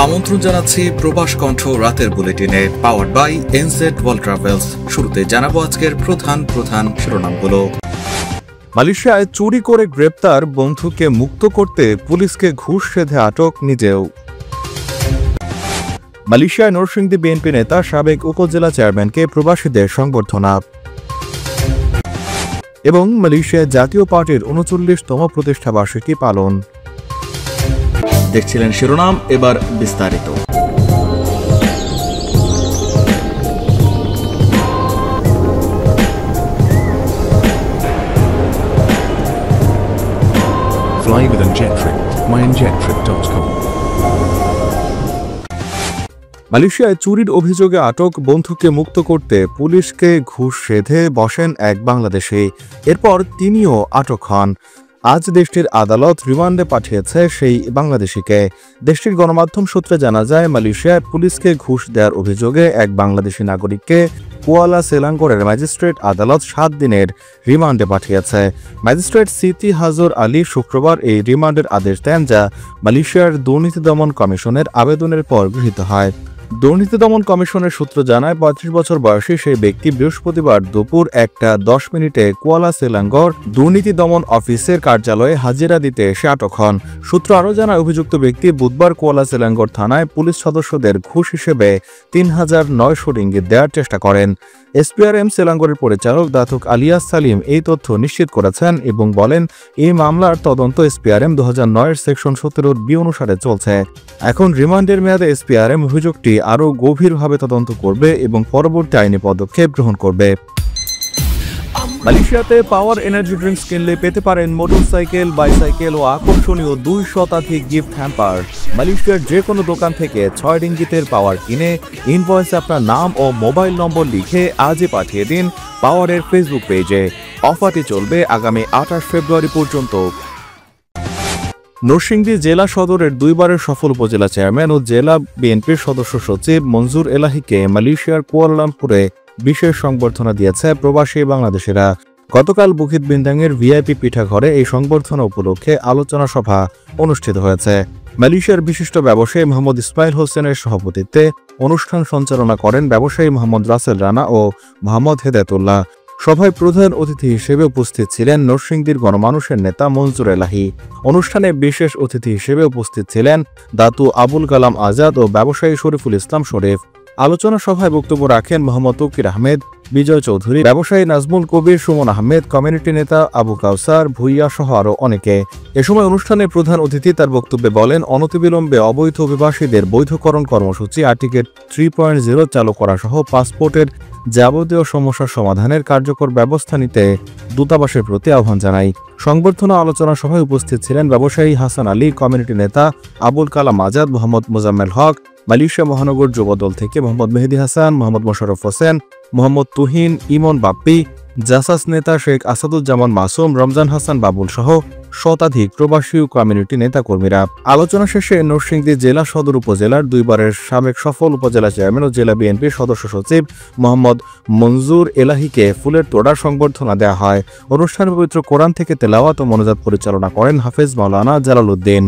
আমন্ত্রণ জানাচ্ছি প্রবাস কণ্ঠ রাতের বুলেটিনে, powered by NZ World Travels. শুরুতে জানাবো আজকের প্রধান শিরোনামগুলো। মালয়েশিয়ায় চুরি করে গ্রেপ্তার বন্ধুকে মুক্ত করতে পুলিশকে ঘুষ সেধে আটক নিজেও। মালয়েশিয়ায় নরসিংদী বিএনপি নেতা সাবেক উপজেলা চেয়ারম্যানকে প্রবাসীদের সংবর্ধনা। এবং মালয়েশিয়ায় জাতীয় পার্টির ৩৯তম প্রতিষ্ঠাবার্ষিকী পালন। দেখছিলেন শিরোনাম, এবার বিস্তারিত। Fly with Injetric, myinjetric.com। মালয়েশিয়ায় চুরির অভিযোগে আটক বন্ধুকে মুক্ত করতে পুলিশকে ঘুষ সেধে বসেন এক বাংলাদেশি। এরপর তিনিও আটক হন। আজ দেশটির আদালত রিমান্ডে পাঠিয়েছে সেই বাংলাদেশিকে। দেশটির গণমাধ্যম সূত্রে জানা যায়, মালয়েশিয়ায় পুলিশকে ঘুষ দেওয়ার অভিযোগে এক বাংলাদেশি নাগরিককে কুয়ালা সেলাঙ্গোরের ম্যাজিস্ট্রেট আদালত 7 দিনের রিমান্ডে পাঠিয়েছে। ম্যাজিস্ট্রেট সিতি হাজর আলী শুক্রবার এই রিমান্ডের আদেশ দেন, যা মালয়েশিয়ার দুর্নীতি দমন কমিশনের আবেদনের পর গৃহীত হয়। দুর্নীতি দমন কমিশনের সূত্র জানায়, ৩৫ বছর বয়সী সেই ব্যক্তি বৃহস্পতিবার দুপুর ১:১০ কুয়ালা সেলাঙ্গর দুর্নীতি দমন অফিসের কার্যালয়ে হাজিরা দিতে এসে আটক হন। সূত্র আরও জানায়, অভিযুক্ত ব্যক্তি বুধবার কুয়ালা সেলাঙ্গর থানায় পুলিশ সদস্যদের ঘুষ হিসেবে ৩,৯০০ রিঙ্গিত দেওয়ার চেষ্টা করেন। এসপিআরএম সেলাঙ্গরের পরিচালক দাতুক আলিয়াস সালিম এই তথ্য নিশ্চিত করেছেন এবং বলেন, এই মামলার তদন্ত এসপিআরএম ২০০৯ সেকশন ১৭B অনুসারে চলছে। এখন রিমান্ডের মেয়াদে এসপিআরএম অভিযোগটি আরও গভীরভাবে তদন্ত করবে এবং পরবর্তী আইনি পদক্ষেপ গ্রহণ করবে। মালয়েশিয়াতে পাওয়ার এনার্জি ড্রিঙ্কস কিনলে পেতে পারেন মোটরসাইকেল, বাইসাইকেল ও আকর্ষণীয় ২ শতাধিক গিফট হ্যাম্পার। মালয়েশিয়ার যে কোনো দোকান থেকে ৬ রিঙ্গিতের পাওয়ার কিনে ইনভয়েসে আপনার নাম ও মোবাইল নম্বর লিখে আজই পাঠিয়ে দিন পাওয়ারের ফেসবুক পেজে। অফারটি চলবে আগামী ২৮ ফেব্রুয়ারি পর্যন্ত। নরসিংদী জেলা সদরের 2 বারের সফল উপজেলা চেয়ারম্যান ও জেলা বিএনপির সদস্য সচিব মঞ্জুর এলাহিকে মালয়েশিয়ার কুয়ালালামপুরে বিশেষ সংবর্ধনা দিয়েছে প্রবাসী বাংলাদেশিরা। গতকাল বুকিত বিন্দাংয়ের ভিআইপি পিঠাঘরে এই সংবর্ধনা উপলক্ষে আলোচনা সভা অনুষ্ঠিত হয়েছে। মালয়েশিয়ার বিশিষ্ট ব্যবসায়ী মোহাম্মদ ইসমাইল হোসেনের সভাপতিত্বে অনুষ্ঠান সঞ্চালনা করেন ব্যবসায়ী মোহাম্মদ রাসেল রানা ও মোহাম্মদ হেদায়েতুল্লাহ। সভায় প্রধান অতিথি হিসেবে উপস্থিত ছিলেন নরসিংদীর গণমানুষের নেতা মঞ্জুর এলাহি। অনুষ্ঠানে বিশেষ অতিথি হিসেবে উপস্থিত ছিলেন দাতু আবুল কালাম আজাদ ও ব্যবসায়ী শরীফুল ইসলাম শরীফ। আলোচনা সভায় বক্তব্য রাখেন মোহাম্মদ তৌকির আহমেদ, বিজয় চৌধুরী, ব্যবসায়ী নাজমুল কবির, সুমন আহমেদ, কমিউনিটি নেতা আবু কাউসার ভুইয়া সহ আরও অনেকে। এ সময় অনুষ্ঠানে প্রধান অতিথি তার বক্তব্যে বলেন, অনতিবিলম্বে অবৈধ অভিবাসীদের বৈধকরণ কর্মসূচি আর্টিকেল 3.0 চালু করা সহ পাসপোর্টের যাবতীয় সমস্যার সমাধানের কার্যকর ব্যবস্থা নিতে দূতাবাসের প্রতি আহ্বান জানাই। সংবর্ধনা আলোচনা সভায় উপস্থিত ছিলেন ব্যবসায়ী হাসান আলী, কমিউনিটি নেতা আবুল কালাম আজাদ, মোহাম্মদ মোজাম্মেল হক, মালয়েশিয়া মহানগর যুবদল থেকে মোহাম্মদ মেহেদি হাসান, মোহাম্মদ মোশাররফ হোসেন, মোহাম্মদ তুহিন, ইমন বাপ্পি, জাসাস নেতা শেখ আসাদুজ্জামান মাসুম, রমজান হাসান বাবুল সহ শতাধিক প্রবাসী ও কমিউনিটি নেতাকর্মীরা। আলোচনা শেষে নরসিংদী জেলা সদর উপজেলার 2 বারের সাবেক সফল উপজেলা চেয়ারম্যান ও জেলা বিএনপির সদস্য সচিব মোহাম্মদ মঞ্জুর এলাহিকে ফুলের তোড়া সংবর্ধনা দেওয়া হয়। অনুষ্ঠানে পবিত্র কোরআন থেকে তেলাওয়াত ও মোনাজাত পরিচালনা করেন হাফেজ মাওলানা জালালউদ্দিন।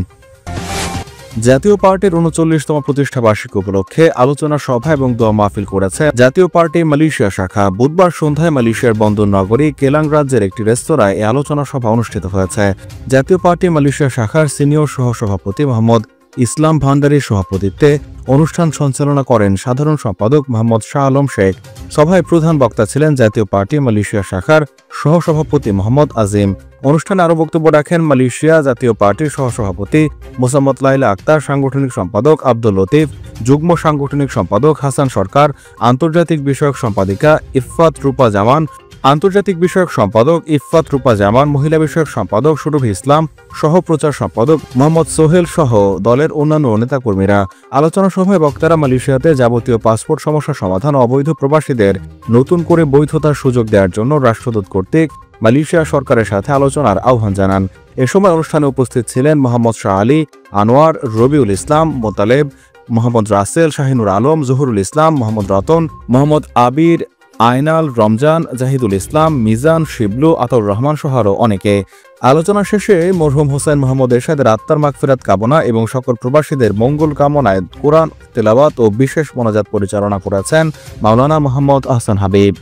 জাতীয় পার্টির ৩৯তম প্রতিষ্ঠাবার্ষিকী উপলক্ষে আলোচনা সভা এবং দোয়া মাহফিল করেছে জাতীয় পার্টি মালয়েশিয়া শাখা। বুধবার সন্ধ্যায় মালয়েশিয়ার বন্দর নগরী কেলাং রাজ্যের একটি রেস্তোরাঁয় এই আলোচনা সভা অনুষ্ঠিত হয়েছে। জাতীয় পার্টি মালয়েশিয়া শাখার সিনিয়র সহসভাপতি মোহাম্মদ ইসলাম ভান্ডারীর সভাপতিত্বে অনুষ্ঠান সঞ্চালনা করেন সাধারণ সম্পাদক মোহাম্মদ শাহ আলম শেখ। সভায় প্রধান বক্তা ছিলেন জাতীয় পার্টি মালয়েশিয়া শাখার সহসভাপতি মোহাম্মদ আজিম। অনুষ্ঠানে আরও বক্তব্য রাখেন মালয়েশিয়া জাতীয় পার্টির সহসভাপতি মোসাম্মদ লাইলা আক্তার, সাংগঠনিক সম্পাদক আব্দুল লতিফ, যুগ্ম সাংগঠনিক সম্পাদক হাসান সরকার, আন্তর্জাতিক বিষয়ক সম্পাদিকা ইফফাত রূপা জামান, আন্তর্জাতিক বিষয়ক সম্পাদক ইফফাত রূপা জামান, মহিলা বিষয়ক সম্পাদক সুরভি ইসলাম, সহ প্রচার সম্পাদক মোহাম্মদ সোহেল সহ দলের অন্যান্য নেতাকর্মীরা। আলোচনা সভায় বক্তারা মালয়েশিয়াতে যাবতীয় পাসপোর্ট সমস্যা সমাধান, অবৈধ প্রবাসীদের নতুন করে বৈধতার সুযোগ দেওয়ার জন্য রাষ্ট্রদূত কর্তৃক মালয়েশিয়া সরকারের সাথে আলোচনার আহ্বান জানান। এ সময় অনুষ্ঠানে উপস্থিত ছিলেন মোহাম্মদ শাহ আলী, আনোয়ার, রবিউল ইসলাম, মোতালেব, মোহাম্মদ রাসেল, শাহিনুর আলম, জহুরুল ইসলাম, মোহাম্মদ রতন, মোহাম্মদ আবির, আইনাল, রমজান, জাহিদুল ইসলাম, মিজান, শিবলু, আতাউর রহমান সহ আরও অনেকে। আলোচনা শেষে মরহুম হোসেন মোহাম্মদ এরশাদের আত্মার মাগফিরাত কামনা এবং সকল প্রবাসীদের মঙ্গল কামনায় কোরআন তেলাওয়াত ও বিশেষ মোনাজাত পরিচালনা করেছেন মাওলানা মোহাম্মদ আহসান হাবিব।